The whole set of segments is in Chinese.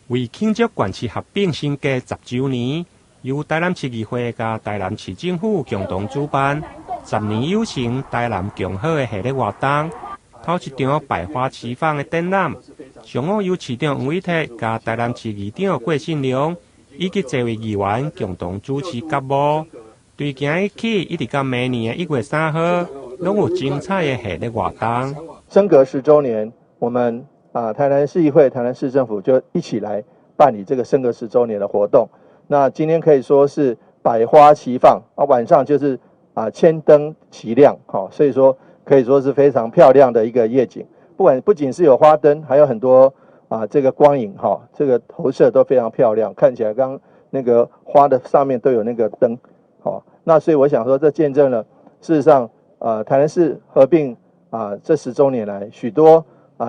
为庆祝县市合并升格10周年，由台南市议会甲台南市政府共同主办10年有成台南共好的系列活动。头一场百花齐放的展览，上午由市长黄伟哲甲台南市议长郭信良以及多位议员共同主持节目。对今日起一直到明年的1月3号，拢有精彩的系列活动。升格10周年，我们台南市议会、台南市政府就一起来办理这个升格10周年的活动。那今天可以说是百花齐放晚上就是千灯齐亮，所以说可以说是非常漂亮的一个夜景。不仅是有花灯，还有很多这个光影这个投射都非常漂亮，看起来刚那个花的上面都有那个灯。那所以我想说，这见证了事实上台南市合并这10周年来，许多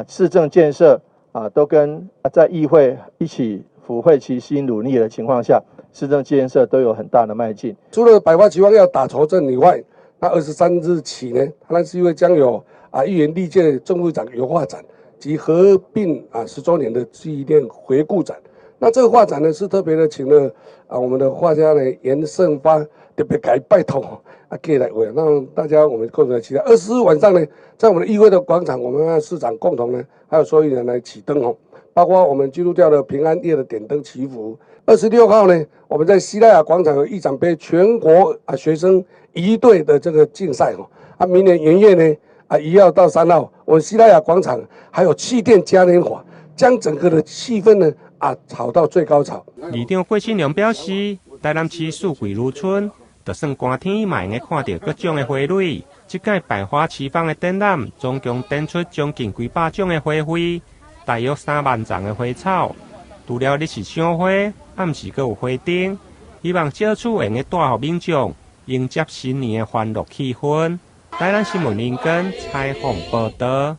市政建设都跟在议会一起抚慰齐心努力的情况下，市政建设都有很大的迈进。除了百花齐放要打头阵以外，那23日起呢，台南市议会将有议员历届的正副长油画展及合并10周年的纪念回顾展。那这个画展呢，是特别的请了我们的画家呢严胜发特别给拜托给来为，让大家我们共同来期待。24日晚上呢，在我们的议会的广场，我们和市长共同呢，还有所有人来启灯包括我们基督教的平安夜的点灯祈福。26号呢，我们在西拉雅广场有议长杯全国学生仪队的这个竞赛明年元月呢1号到3号，我们西拉雅广场还有气垫嘉年华，将整个的气氛呢炒到最高潮。议长郭信良表示，台南市四季如春，就算寒天嘛会看到各种的花蕊。这届百花齐放的展览，总共展出将近几百种的花卉，大约3万丛的花草。除了日式赏花，暗时阁有花灯，希望借此用个带予民众迎接新年的欢乐气氛。台南新闻林根采访报道。